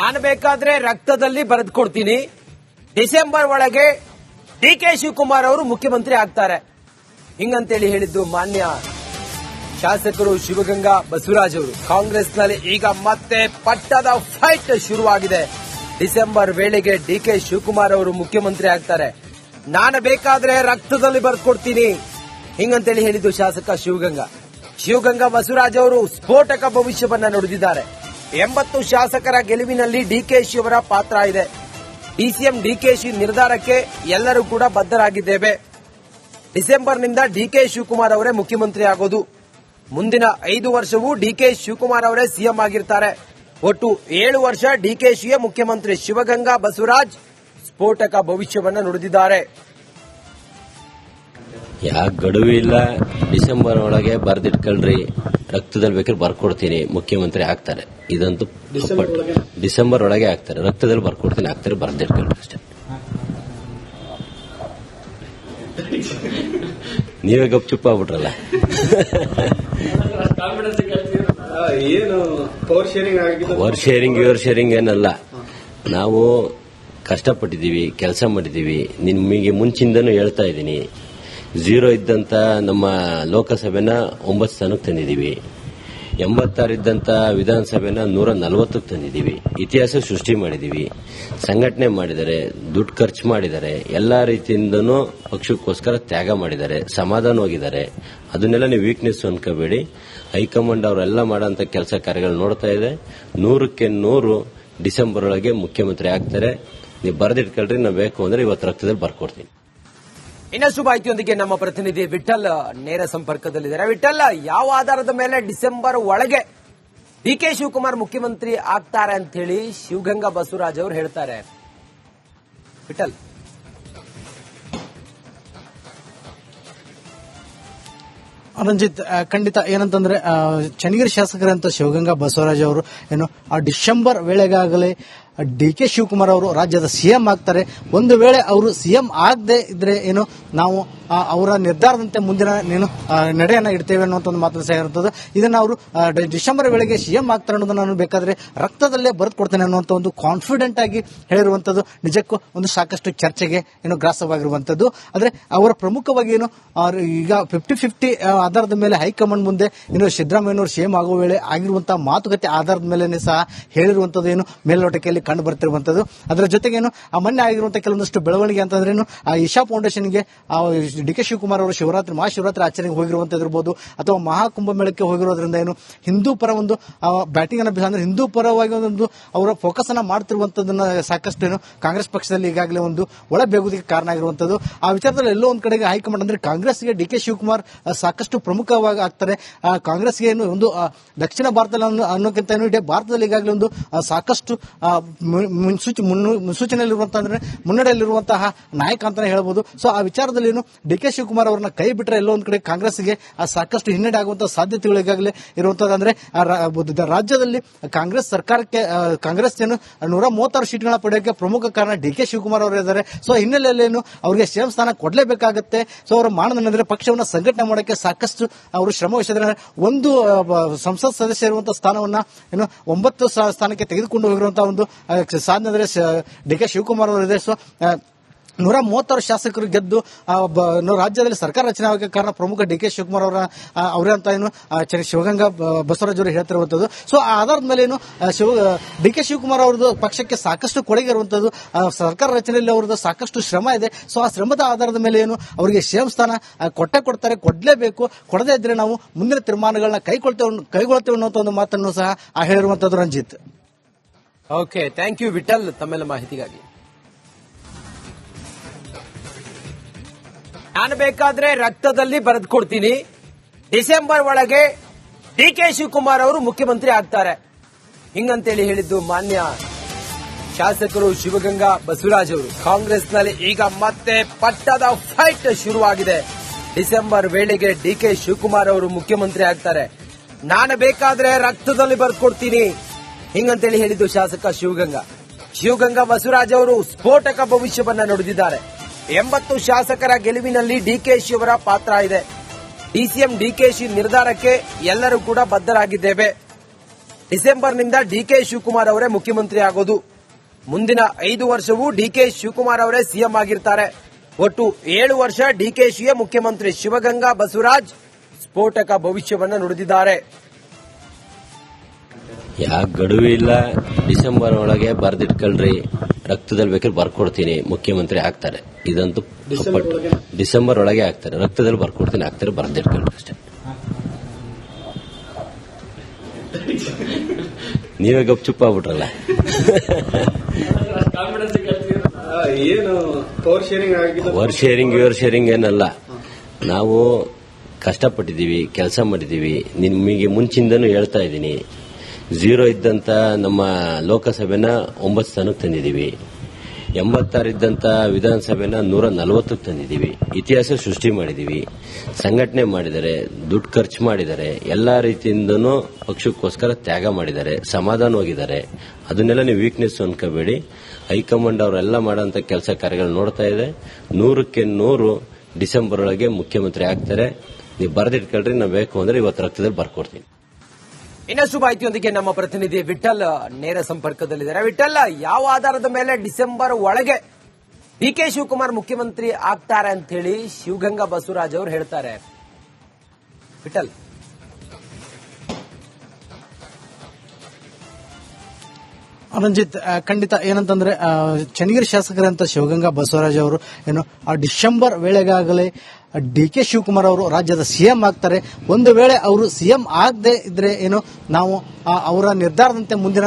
ನಾನು ಬೇಕಾದ್ರೆ ರಕ್ತದಲ್ಲಿ ಬರೆದುಕೊಡ್ತೀನಿ. ಡಿಸೆಂಬರ್ ಒಳಗೆ ಡಿಕೆ ಶಿವಕುಮಾರ್ ಅವರು ಮುಖ್ಯಮಂತ್ರಿ ಆಗ್ತಾರೆ ಹಿಂಗಂತೇಳಿ ಹೇಳಿದ್ದು ಮಾನ್ಯ ಶಾಸಕರು ಶಿವಗಂಗಾ ಬಸವರಾಜ್ ಅವರು. ಕಾಂಗ್ರೆಸ್ನಲ್ಲಿ ಈಗ ಮತ್ತೆ ಪಟ್ಟದ ಫೈಟ್ ಶುರುವಾಗಿದೆ. ಡಿಸೆಂಬರ್ ವೇಳೆಗೆ ಡಿಕೆ ಶಿವಕುಮಾರ್ ಅವರು ಮುಖ್ಯಮಂತ್ರಿ ಆಗ್ತಾರೆ. ನಾನು ಬೇಕಾದ್ರೆ ರಕ್ತದಲ್ಲಿ ಬರೆದುಕೊಡ್ತೀನಿ ಹಿಂಗಂತೇಳಿ ಹೇಳಿದ್ದು ಶಾಸಕ ಶಿವಗಂಗಾ ಬಸವರಾಜ್ ಅವರು ಸ್ಫೋಟಕ ಭವಿಷ್ಯವನ್ನ ನುಡಿದಿದ್ದಾರೆ. 80 ಶಾಸಕರ ಗೆಲುವಿನಲ್ಲಿ ಡಿಕೆಶಿ ಅವರ ಪಾತ್ರ ಇದೆ. ಡಿಸಿಎಂ ಡಿಕೆಶಿ ನಿರ್ಧಾರಕ್ಕೆ ಎಲ್ಲರೂ ಕೂಡ ಬದ್ಧರಾಗಿದ್ದೇವೆ. ಡಿಸೆಂಬರ್ನಿಂದ ಡಿಕೆ ಶಿವಕುಮಾರ್ ಅವರೇ ಮುಖ್ಯಮಂತ್ರಿ ಆಗೋದು. ಮುಂದಿನ 5 ವರ್ಷವೂ ಡಿಕೆ ಶಿವಕುಮಾರ್ ಅವರೇ ಸಿಎಂ ಆಗಿರ್ತಾರೆ. ಒಟ್ಟು 7 ವರ್ಷ ಡಿಕೆಶಿಯೇ ಮುಖ್ಯಮಂತ್ರಿ. ಶಿವಗಂಗಾ ಬಸವರಾಜ್ ಸ್ಫೋಟಕ ಭವಿಷ್ಯವನ್ನ ನುಡಿದಿದ್ದಾರೆ. ಯಾಕೆ ಗಡುವು ಇಲ್ಲ, ಡಿಸೆಂಬರ್ ಒಳಗೆ ಬರ್ದಿಟ್ಕೊಳ್ರಿ, ರಕ್ತದಲ್ಲಿ ಬೇಕಾದ್ರೆ ಬರ್ಕೊಡ್ತೀನಿ, ಮುಖ್ಯಮಂತ್ರಿ ಆಗ್ತಾರೆ. ಇದಂತೂ ಡಿಸೆಂಬರ್ ಒಳಗೆ ಆಗ್ತಾರೆ. ರಕ್ತದಲ್ಲಿ ಬರ್ಕೊಡ್ತೀನಿ, ಆಗ್ತಾರೆ, ಬರ್ದಿಟ್ಕೊಳ್ರಿ ಅಷ್ಟೇ. ನೀವೇ ಗಪ್ ಚುಪ್ಪ ಆಗ್ಬಿಟ್ರಲ್ಲ. ಪವರ್ ಶೇರಿಂಗ್ ಏನಲ್ಲ. ನಾವು ಕಷ್ಟಪಟ್ಟಿದ್ದೀವಿ, ಕೆಲಸ ಮಾಡಿದ್ದೀವಿ. ನಿಮಗೆ ಮುಂಚಿಂದನೂ ಹೇಳ್ತಾ ಇದ್ದೀನಿ, 0 ಇದ್ದಂತ ನಮ್ಮ ಲೋಕಸಭೆನ 9 ಸ್ಥಾನಕ್ಕೆ ತಂದಿದ್ದೀವಿ. 86 ಇದ್ದಂತ ವಿಧಾನಸಭೆನ 140ಕ್ಕೆ ತಂದಿದ್ದೀವಿ. ಇತಿಹಾಸ ಸೃಷ್ಟಿ ಮಾಡಿದ್ದೀವಿ. ಸಂಘಟನೆ ಮಾಡಿದ್ದಾರೆ, ದುಡ್ಡು ಖರ್ಚು ಮಾಡಿದ್ದಾರೆ, ಎಲ್ಲಾ ರೀತಿಯಿಂದನೂ ಪಕ್ಷಕ್ಕೋಸ್ಕರ ತ್ಯಾಗ ಮಾಡಿದ್ದಾರೆ, ಸಮಾಧಾನವಾಗಿದ್ದಾರೆ. ಅದನ್ನೆಲ್ಲ ನೀವು ವೀಕ್ನೆಸ್ ಅನ್ಕೋಬೇಡಿ. ಹೈಕಮಾಂಡ್ ಅವರೆಲ್ಲ ಮಾಡೋಂಥ ಕೆಲಸ ಕಾರ್ಯಗಳು ನೋಡ್ತಾ ಇದೆ. 100ಕ್ಕೆ 100 ಡಿಸೆಂಬರ್ ಒಳಗೆ ಮುಖ್ಯಮಂತ್ರಿ ಆಗ್ತಾರೆ. ನೀವು ಬರೆದಿಟ್ಕೊಳ್ರಿ, ನಾವು ಬೇಕು ಅಂದ್ರೆ ಇವತ್ತು ರಕ್ತದಲ್ಲಿ ಬರ್ಕೊಡ್ತೀನಿ. ಇನ್ನಷ್ಟು ಮಾಹಿತಿಯೊಂದಿಗೆ ನಮ್ಮ ಪ್ರತಿನಿಧಿ ವಿಠಲ್ ನೇರ ಸಂಪರ್ಕದಲ್ಲಿದ್ದಾರೆ. ವಿಠಲ್, ಯಾವ ಆಧಾರದ ಮೇಲೆ ಡಿಸೆಂಬರ್ ಒಳಗೆ ಡಿಕೆ ಶಿವಕುಮಾರ್ ಮುಖ್ಯಮಂತ್ರಿ ಆಗ್ತಾರೆ ಅಂತ ಹೇಳಿ ಶಿವಗಂಗಾ ಬಸವರಾಜ್ ಅವರು ಹೇಳ್ತಾರೆ? ವಿಠಲ್, ರಂಜಿತ್, ಖಂಡಿತ ಏನಂತಂದ್ರೆ ಚನ್ನಗಿರಿ ಶಾಸಕರಂತ ಶಿವಗಂಗಾ ಬಸವರಾಜ್ ಅವರು ಏನು ಡಿಸೆಂಬರ್ ವೇಳೆಗಾಗಲೇ ಡಿಕೆ ಶಿವಕುಮಾರ್ ಅವರು ರಾಜ್ಯದ ಸಿಎಂ ಆಗ್ತಾರೆ. ಒಂದು ವೇಳೆ ಅವರು ಸಿಎಂ ಆಗದೆ ಇದ್ರೆ ಏನು ನಾವು ಅವರ ನಿರ್ಧಾರದಂತೆ ಮುಂದಿನ ನಡೆಯನ್ನ ಇಡ್ತೇವೆ ಅನ್ನುವಂಥ ಒಂದು ಮಾತನ್ನು ಸಹ ಇರುತ್ತದೆ. ಇದನ್ನ ಅವರು ಡಿಸೆಂಬರ್ ವೇಳೆಗೆ ಸಿಎಂ ಆಗ್ತಾರೆ ಅನ್ನೋದನ್ನ ನಾನು ಬೇಕಾದ್ರೆ ರಕ್ತದಲ್ಲೇ ಬರೆದು ಕೊಡ್ತೇನೆ ಅನ್ನುವಂಥ ಒಂದು ಕಾನ್ಫಿಡೆಂಟ್ ಆಗಿ ಹೇಳಿರುವಂತದ್ದು ನಿಜಕ್ಕೂ ಒಂದು ಸಾಕಷ್ಟು ಚರ್ಚೆಗೆ ಏನು ಗ್ರಾಸವಾಗಿರುವಂತದ್ದು. ಆದ್ರೆ ಅವರ ಪ್ರಮುಖವಾಗಿ ಏನು ಈಗ 50-50 ಆಧಾರದ ಮೇಲೆ ಹೈಕಮಾಂಡ್ ಮುಂದೆ ಏನು ಸಿದ್ದರಾಮಯ್ಯನವರು ಸಿಎಂ ಆಗುವ ವೇಳೆ ಆಗಿರುವಂತಹ ಮಾತುಕತೆ ಆಧಾರದ ಮೇಲೆ ಸಹ ಹೇಳಿರುವಂತದ್ದು ಏನು ಮೇಲ್ನೋಟಕ್ಕೆ ಕಂಡು ಬರ್ತಿರುವಂತದ್ದು. ಅದರ ಜೊತೆಗೇನು ಮೊನ್ನೆ ಆಗಿರುವಂತಹ ಕೆಲವೊಂದಷ್ಟು ಬೆಳವಣಿಗೆ ಅಂತಂದ್ರೆ ಇಶಾ ಫೌಂಡೇಶನ್ಗೆ ಡಿಕೆ ಶಿವಕುಮಾರ್ ಅವರು ಮಹಾಶಿವರಾತ್ರಿ ಆಚರಣೆಗೆ ಹೋಗಿರುವಂತದಿರಬಹುದು, ಅಥವಾ ಮಹಾಕುಂಭಮೇಳಕ್ಕೆ ಹೋಗಿರೋದ್ರಿಂದ ಏನು ಹಿಂದೂ ಪರ ಒಂದು ಬ್ಯಾಟಿಂಗ್ ಅನ್ನ ಅಂದ್ರೆ ಹಿಂದೂ ಪರವಾಗಿ ಒಂದು ಅವರ ಫೋಕಸ್ ಅನ್ನ ಮಾಡ್ತಿರುವಂತದನ್ನ ಸಾಕಷ್ಟು ಏನು ಕಾಂಗ್ರೆಸ್ ಪಕ್ಷದಲ್ಲಿ ಈಗಾಗಲೇ ಒಂದು ಒಳಬೇಗುದಿಗೆ ಕಾರಣ ಆಗಿರುವಂತದ್ದು. ಆ ವಿಚಾರದಲ್ಲಿ ಎಲ್ಲೋ ಒಂದ್ ಕಡೆಗೆ ಹೈಕಮಾಂಡ್ ಅಂದ್ರೆ ಕಾಂಗ್ರೆಸ್ಗೆ ಡಿಕೆ ಶಿವಕುಮಾರ್ ಸಾಕಷ್ಟು ಪ್ರಮುಖವಾಗಿ ಆಗ್ತಾರೆ. ಕಾಂಗ್ರೆಸ್ಗೆ ಏನು ಒಂದು ದಕ್ಷಿಣ ಭಾರತದಲ್ಲಿ ಅನ್ನೋಕ್ಕಿಂತ ಇಡೀ ಭಾರತದಲ್ಲಿ ಈಗಾಗಲೇ ಒಂದು ಸಾಕಷ್ಟು ಮುನ್ಸೂಚನೆಯಲ್ಲಿರುವಂತಹ ಅಂದ್ರೆ ಮುನ್ನಡೆಯಲ್ಲಿರುವಂತಹ ನಾಯಕ ಅಂತಾನೆ ಹೇಳಬಹುದು. ಸೊ ಆ ವಿಚಾರದಲ್ಲಿ ಏನು ಡಿಕೆ ಶಿವಕುಮಾರ್ ಅವರನ್ನ ಕೈ ಬಿಟ್ಟರೆ ಎಲ್ಲೋ ಒಂದ್ ಕಡೆ ಕಾಂಗ್ರೆಸ್ಗೆ ಸಾಕಷ್ಟು ಹಿನ್ನಡೆ ಆಗುವಂತಹ ಸಾಧ್ಯತೆಗಳು ಈಗಾಗಲೇ ಇರುವಂತದ್ದು. ಅಂದ್ರೆ ರಾಜ್ಯದಲ್ಲಿ ಕಾಂಗ್ರೆಸ್ ಸರ್ಕಾರಕ್ಕೆ ಕಾಂಗ್ರೆಸ್ ಏನು 136 ಸೀಟ್ಗಳನ್ನ ಪಡೆಯೋಕೆ ಪ್ರಮುಖ ಕಾರಣ ಡಿಕೆ ಶಿವಕುಮಾರ್ ಅವರು ಇದ್ದಾರೆ. ಸೊ ಹಿನ್ನೆಲೆಯಲ್ಲಿ ಅವರಿಗೆ ಸಿಎಂ ಸ್ಥಾನ ಕೊಡಲೇಬೇಕಾಗುತ್ತೆ. ಸೊ ಅವರ ಮಾನದಂಡ ಅಂದ್ರೆ ಪಕ್ಷವನ್ನು ಸಂಘಟನೆ ಮಾಡೋಕೆ ಸಾಕಷ್ಟು ಅವರು ಶ್ರಮ ವಹಿಸಿದ್ದಾರೆ. ಒಂದು ಸಂಸತ್ ಸದಸ್ಯ ಇರುವಂತಹ ಸ್ಥಾನವನ್ನ ಏನು 9 ಸ್ಥಾನಕ್ಕೆ ತೆಗೆದುಕೊಂಡು ಹೋಗಿರುವಂತಹ ಒಂದು ಸಾಧನೆ ಅಂದ್ರೆ ಡಿಕೆ ಶಿವಕುಮಾರ್ ಅವರಿದೆ. ಸೊ 136 ಶಾಸಕರು ಗೆದ್ದು ರಾಜ್ಯದಲ್ಲಿ ಸರ್ಕಾರ ರಚನೆ ಆಗೋಕೆ ಕಾರಣ ಪ್ರಮುಖ ಡಿಕೆ ಶಿವಕುಮಾರ್ ಅವರೇ ಅಂತ ಏನು ಶಿವಗಂಗಾ ಬಸವರಾಜ್ ಅವರು ಹೇಳ್ತಿರುವಂತದ್ದು. ಸೊ ಆ ಆಧಾರದ ಮೇಲೆ ಏನು ಡಿಕೆ ಶಿವಕುಮಾರ್ ಅವರದ್ದು ಪಕ್ಷಕ್ಕೆ ಸಾಕಷ್ಟು ಕೊಡುಗೆ ಇರುವಂತದ್ದು, ಸರ್ಕಾರ ರಚನೆಯಲ್ಲಿ ಅವರದ್ದು ಸಾಕಷ್ಟು ಶ್ರಮ ಇದೆ. ಸೊ ಆ ಶ್ರಮದ ಆಧಾರದ ಮೇಲೆ ಏನು ಅವರಿಗೆ ಸಿಎಂ ಸ್ಥಾನ ಕೊಡ್ತಾರೆ, ಕೊಡಲೇಬೇಕು. ಕೊಡದೇ ಇದ್ರೆ ನಾವು ಮುಂದಿನ ತೀರ್ಮಾನಗಳನ್ನ ಕೈಗೊಳ್ತೇವೆ ಅನ್ನೋ ಒಂದು ಮಾತನ್ನು ಸಹ ಹೇಳಿರುವಂತದ್ದು. Ranjit, okay, thank you Vithal ತಮ್ಮೆಲ್ಲ ಮಾಹಿತಿಗಾಗಿ. ನಾನು ಬೇಕಾದ್ರೆ ರಕ್ತದಲ್ಲಿ ಬರೆದುಕೊಡ್ತೀನಿ, ಡಿಸೆಂಬರ್ ಒಳಗೆ ಡಿಕೆ ಶಿವಕುಮಾರ್ ಅವರು ಮುಖ್ಯಮಂತ್ರಿ ಆಗ್ತಾರೆ ಹಿಂಗಂತೇಳಿ ಹೇಳಿದ್ದು ಮಾನ್ಯ ಶಾಸಕರು ಶಿವಗಂಗಾ ಬಸವರಾಜ್ ಅವರು. ಕಾಂಗ್ರೆಸ್ನಲ್ಲಿ ಈಗ ಮತ್ತೆ ಪಟ್ಟದ ಫೈಟ್ ಶುರುವಾಗಿದೆ. ಡಿಸೆಂಬರ್ ವೇಳೆಗೆ ಡಿಕೆ ಶಿವಕುಮಾರ್ ಅವರು ಮುಖ್ಯಮಂತ್ರಿ ಆಗ್ತಾರೆ. ನಾನು ಬೇಕಾದ್ರೆ ರಕ್ತದಲ್ಲಿ ಬರೆದುಕೊಡ್ತೀನಿ ಹಿಂಗಂತೇಳಿ ಹೇಳಿದ್ದು ಶಾಸಕ ಶಿವಗಂಗಾ ಬಸವರಾಜ್ ಅವರು ಸ್ಫೋಟಕ ಭವಿಷ್ಯವನ್ನ ನುಡಿದಿದ್ದಾರೆ. 80 ಶಾಸಕರ ಗೆಲುವಿನಲ್ಲಿ ಡಿಕೆಶಿ ಅವರ ಪಾತ್ರ ಇದೆ. ಡಿಸಿಎಂ ಡಿಕೆಶಿ ನಿರ್ಧಾರಕ್ಕೆ ಎಲ್ಲರೂ ಕೂಡ ಬದ್ಧರಾಗಿದ್ದೇವೆ. ಡಿಸೆಂಬರ್ನಿಂದ ಡಿಕೆ ಶಿವಕುಮಾರ್ ಅವರೇ ಮುಖ್ಯಮಂತ್ರಿ ಆಗೋದು. ಮುಂದಿನ 5 ವರ್ಷವೂ ಡಿಕೆ ಶಿವಕುಮಾರ್ ಅವರೇ ಸಿಎಂ ಆಗಿರ್ತಾರೆ. ಒಟ್ಟು 7 ವರ್ಷ ಡಿಕೆಶಿಯೇ ಮುಖ್ಯಮಂತ್ರಿ. ಶಿವಗಂಗಾ ಬಸವರಾಜ್ ಸ್ಫೋಟಕ ಭವಿಷ್ಯವನ್ನ ನುಡಿದಿದ್ದಾರೆ. ಯಾಕೆ ಗಡುವು ಇಲ್ಲ, ಡಿಸೆಂಬರ್ ಒಳಗೆ ಬರ್ದಿಟ್ಕೊಳ್ರಿ, ರಕ್ತದಲ್ಲಿ ಬೇಕಾದ್ರೆ ಬರ್ಕೊಡ್ತೀನಿ, ಮುಖ್ಯಮಂತ್ರಿ ಆಗ್ತಾರೆ. ಇದಂತೂ ಡಿಸೆಂಬರ್ ಒಳಗೆ ಆಗ್ತಾರೆ, ರಕ್ತದಲ್ಲಿ ಬರ್ಕೊಡ್ತೀನಿ, ಆಗ್ತಾರೆ, ಬರ್ದಿಟ್ಕೊಳ್ರಿ ಅಷ್ಟೇ. ನೀವೇ ಗಪ್ಚುಪ್ಪ ಆಗ್ಬಿಟ್ರಲ್ಲ. ಏನು ಓವರ್ ಶೇರಿಂಗ್ ಏನಲ್ಲ. ನಾವು ಕಷ್ಟಪಟ್ಟಿದ್ದೀವಿ, ಕೆಲಸ ಮಾಡಿದ್ದೀವಿ. ನಿಮಗೆ ಮುಂಚಿಂದನೂ ಹೇಳ್ತಾ ಇದ್ದೀನಿ, 0 ಇದ್ದಂತ ನಮ್ಮ ಲೋಕಸಭೆನ 9 ಸ್ಥಾನಕ್ಕೆ ತಂದಿದ್ದೀವಿ. 86 ಇದ್ದಂತ ವಿಧಾನಸಭೆನ 140ಕ್ಕೆ ತಂದಿದ್ದೀವಿ. ಇತಿಹಾಸ ಸೃಷ್ಟಿ ಮಾಡಿದ್ದೀವಿ, ಸಂಘಟನೆ ಮಾಡಿದ್ದಾರೆ, ದುಡ್ಡು ಖರ್ಚು ಮಾಡಿದ್ದಾರೆ, ಎಲ್ಲಾ ರೀತಿಯಿಂದನೂ ಪಕ್ಷಕ್ಕೋಸ್ಕರ ತ್ಯಾಗ ಮಾಡಿದ್ದಾರೆ, ಸಮಾಧಾನವಾಗಿದ್ದಾರೆ. ಅದನ್ನೆಲ್ಲ ನೀವು ವೀಕ್ನೆಸ್ ಅನ್ಕೋಬೇಡಿ. ಹೈಕಮಾಂಡ್ ಅವರೆಲ್ಲ ಮಾಡೋಂಥ ಕೆಲಸ ಕಾರ್ಯಗಳು ನೋಡ್ತಾ ಇದೆ. 100ಕ್ಕೆ 100 ಡಿಸೆಂಬರ್ ಒಳಗೆ ಮುಖ್ಯಮಂತ್ರಿ ಆಗ್ತಾರೆ. ನೀವು ಬರೆದಿಟ್ಕೊಳ್ರಿ, ನಾವು ಬೇಕು ಅಂದ್ರೆ ಇವತ್ತು ರಕ್ತದಲ್ಲಿ ಬರ್ಕೊಡ್ತೀನಿ. ಇನ್ನಷ್ಟು ಮಾಹಿತಿಯೊಂದಿಗೆ ನಮ್ಮ ಪ್ರತಿನಿಧಿ ವಿಠಲ್ ನೇರ ಸಂಪರ್ಕದಲ್ಲಿದ್ದಾರೆ. ವಿಠಲ್, ಯಾವ ಆಧಾರದ ಮೇಲೆ ಡಿಸೆಂಬರ್ ಒಳಗೆ ಡಿಕೆ ಶಿವಕುಮಾರ್ ಮುಖ್ಯಮಂತ್ರಿ ಆಗ್ತಾರೆ ಅಂತ ಹೇಳಿ ಶಿವಗಂಗಾ ಬಸವರಾಜ್ ಅವರು ಹೇಳ್ತಾರೆ? ವಿಠಲ್, ರಂಜಿತ್, ಖಂಡಿತ ಏನಂತಂದ್ರೆ ಚನ್ನಗಿರಿ ಶಾಸಕರಂತ ಶಿವಗಂಗಾ ಬಸವರಾಜ್ ಅವರು ಏನು ಆ ಡಿಸೆಂಬರ್ ವೇಳೆಗಾಗಲೇ ಡಿಕೆ ಶಿವಕುಮಾರ್ ಅವರು ರಾಜ್ಯದ ಸಿಎಂ ಆಗ್ತಾರೆ. ಒಂದು ವೇಳೆ ಅವರು ಸಿಎಂ ಆಗದೆ ಇದ್ರೆ ಏನು ನಾವು ಅವರ ನಿರ್ಧಾರದಂತೆ ಮುಂದಿನ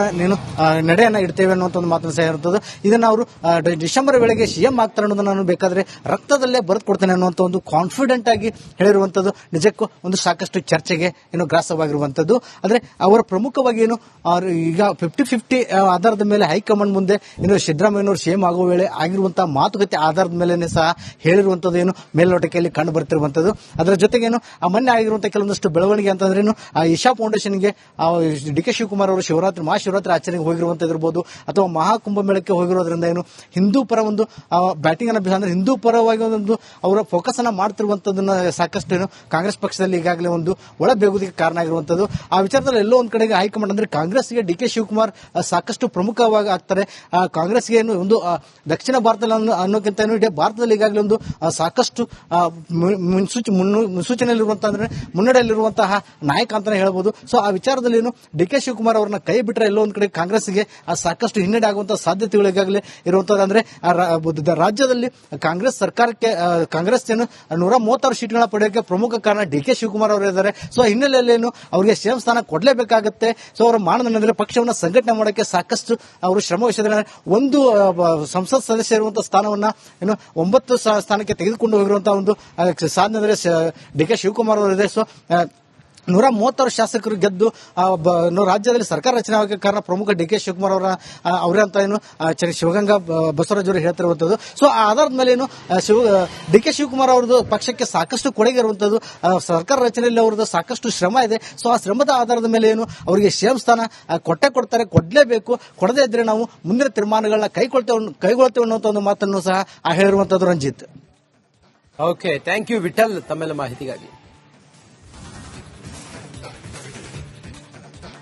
ನಡೆಯನ್ನ ಇಡ್ತೇವೆ ಅನ್ನುವಂಥ ಒಂದು ಮಾತನ್ನು ಸಹ ಇರುತ್ತದೆ. ಇದನ್ನ ಅವರು ಡಿಸೆಂಬರ್ ವೇಳೆಗೆ ಸಿಎಂ ಆಗ್ತಾರೆ ಅನ್ನೋದನ್ನ ನಾನು ಬೇಕಾದ್ರೆ ರಕ್ತದಲ್ಲೇ ಬರೆದು ಕೊಡ್ತೇನೆ ಅನ್ನುವಂಥ ಒಂದು ಕಾನ್ಫಿಡೆಂಟ್ ಆಗಿ ಹೇಳಿರುವಂತದ್ದು ನಿಜಕ್ಕೂ ಒಂದು ಸಾಕಷ್ಟು ಚರ್ಚೆಗೆ ಏನು ಗ್ರಾಸವಾಗಿರುವಂತದ್ದು. ಆದ್ರೆ ಅವರ ಪ್ರಮುಖವಾಗಿ ಏನು ಈಗ 50-50 ಆಧಾರದ ಮೇಲೆ ಹೈಕಮಾಂಡ್ ಮುಂದೆ ಏನು ಸಿದ್ದರಾಮಯ್ಯನವರು ಸಿಎಂ ಆಗುವ ವೇಳೆ ಆಗಿರುವಂತಹ ಮಾತುಕತೆ ಆಧಾರದ ಮೇಲೆ ಸಹ ಹೇಳಿರುವಂತದ್ದು ಏನು ಮೇಲ್ನೋಟಕ್ಕೆಯಲ್ಲಿ ಕಂಡು ಬರ್ತಿರುವಂತದ್ದು. ಅದರ ಜೊತೆಗೇನು ಆ ಮೊನ್ನೆ ಆಗಿರುವಂತಹ ಕೆಲವೊಂದಷ್ಟು ಬೆಳವಣಿಗೆ ಅಂತಂದ್ರೇನು ಆ ಇಶಾ ಫೌಂಡೇಶನ್ಗೆ ಡಿಕೆ ಶಿವಕುಮಾರ್ ಅವರು ಮಹಾಶಿವರಾತ್ರಿ ಆಚರಣೆಗೆ ಹೋಗಿರುವಂತದ್ದು ಇರಬಹುದು, ಅಥವಾ ಮಹಾಕುಂಭಮೇಳಕ್ಕೆ ಹೋಗಿರೋದ್ರಿಂದ ಏನು ಹಿಂದೂ ಪರ ಒಂದು ಬ್ಯಾಟಿಂಗ್ ಅನ್ನ ಅಂದ್ರೆ ಹಿಂದೂ ಪರವಾಗಿ ಒಂದು ಅವರ ಫೋಕಸ್ ಅನ್ನ ಮಾಡ್ತಿರುವಂತದನ್ನ ಸಾಕಷ್ಟು ಏನು ಕಾಂಗ್ರೆಸ್ ಪಕ್ಷದಲ್ಲಿ ಈಗಾಗಲೇ ಒಂದು ಒಳ ಬೇಗುದಿಗೆ ಕಾರಣ ಆಗಿರುವಂತದ್ದು. ಆ ವಿಚಾರದಲ್ಲಿ ಎಲ್ಲೋ ಒಂದ್ ಕಡೆಗೆ ಹೈಕಮಾಂಡ್ ಅಂದ್ರೆ ಕಾಂಗ್ರೆಸ್ಗೆ ಡಿಕೆ ಶಿವಕುಮಾರ್ ಸಾಕಷ್ಟು ಪ್ರಮುಖವಾಗಿ ಆಗ್ತಾರೆ. ಕಾಂಗ್ರೆಸ್ಗೆ ಏನು ಒಂದು ದಕ್ಷಿಣ ಭಾರತದಲ್ಲಿ ಅನ್ನೋಕ್ಕಿಂತ ಇಡೀ ಭಾರತದಲ್ಲಿ ಈಗಾಗಲೇ ಒಂದು ಸಾಕಷ್ಟು ಮುನ್ಸೂಚನೆಯಲ್ಲಿರುವಂತಹ ಅಂದ್ರೆ ಮುನ್ನಡೆಯಲ್ಲಿರುವಂತಹ ನಾಯಕ ಅಂತಾನೆ ಹೇಳ್ಬೋದು. ಸೊ ಆ ವಿಚಾರದಲ್ಲಿ ಏನು ಡಿಕೆ ಶಿವಕುಮಾರ್ ಅವರನ್ನ ಕೈ ಬಿಟ್ಟರೆ ಎಲ್ಲೋ ಒಂದ್ ಕಡೆ ಕಾಂಗ್ರೆಸ್ಗೆ ಸಾಕಷ್ಟು ಹಿನ್ನಡೆ ಆಗುವಂತಹ ಸಾಧ್ಯತೆಗಳು ಈಗಾಗಲೇ ಇರುವಂತದ್ದು. ಅಂದ್ರೆ ರಾಜ್ಯದಲ್ಲಿ ಕಾಂಗ್ರೆಸ್ ಸರ್ಕಾರಕ್ಕೆ ಕಾಂಗ್ರೆಸ್ ಏನು 136 ಸೀಟ್ಗಳನ್ನ ಪಡೆಯೋಕೆ ಪ್ರಮುಖ ಕಾರಣ ಡಿಕೆ ಶಿವಕುಮಾರ್ ಅವರು ಇದ್ದಾರೆ. ಸೊ ಹಿನ್ನೆಲೆಯಲ್ಲಿ ಏನು ಅವರಿಗೆ ಸಿಎಂ ಸ್ಥಾನ ಕೊಡಲೇಬೇಕಾಗುತ್ತೆ. ಸೊ ಅವರ ಮಾನದಂಡ ಅಂದ್ರೆ ಪಕ್ಷವನ್ನ ಸಂಘಟನೆ ಮಾಡೋಕೆ ಸಾಕಷ್ಟು ಅವರು ಶ್ರಮ ವಹಿಸಿದ್ದಾರೆ. ಒಂದು ಸಂಸತ್ ಸದಸ್ಯ ಇರುವಂತಹ ಸ್ಥಾನವನ್ನ ಏನು 9 ಸ್ಥಾನಕ್ಕೆ ತೆಗೆದುಕೊಂಡು ಹೋಗಿರುವಂತಹ ಒಂದು ಸಾಧನೆ ಅಂದ್ರೆ ಡಿಕೆ ಶಿವಕುಮಾರ್ ಅವರು ಇದೆ. ಸೊ 136 ಶಾಸಕರು ಗೆದ್ದು ರಾಜ್ಯದಲ್ಲಿ ಸರ್ಕಾರ ರಚನೆ ಆಗೋಕೆ ಕಾರಣ ಪ್ರಮುಖ ಡಿಕೆ ಶಿವಕುಮಾರ್ ಅವರೇ ಅಂತ ಏನು ಶಿವಗಂಗಾ ಬಸವರಾಜ್ ಅವರು ಹೇಳ್ತಿರುವಂತದ್ದು. ಸೊ ಆ ಆಧಾರದ ಮೇಲೆ ಏನು ಡಿಕೆ ಶಿವಕುಮಾರ್ ಅವರದ್ದು ಪಕ್ಷಕ್ಕೆ ಸಾಕಷ್ಟು ಕೊಡುಗೆ ಇರುವಂತದ್ದು, ಸರ್ಕಾರ ರಚನೆಯಲ್ಲಿ ಅವರದ್ದು ಸಾಕಷ್ಟು ಶ್ರಮ ಇದೆ. ಸೊ ಆ ಶ್ರಮದ ಆಧಾರದ ಮೇಲೆ ಏನು ಅವರಿಗೆ ಸಿಎಂ ಸ್ಥಾನ ಕೊಡ್ತಾರೆ, ಕೊಡ್ಲೇಬೇಕು. ಕೊಡದೇ ಇದ್ರೆ ನಾವು ಮುಂದಿನ ತೀರ್ಮಾನಗಳನ್ನ ಕೈಗೊಳ್ತೇವೆ ಅನ್ನುವಂಥ ಒಂದು ಮಾತನ್ನು ಸಹ ಹೇಳಿರುವಂತದ್ದು. Ranjit, okay, thank you Vithal ತಮ್ಮೆಲ್ಲ ಮಾಹಿತಿಗಾಗಿ.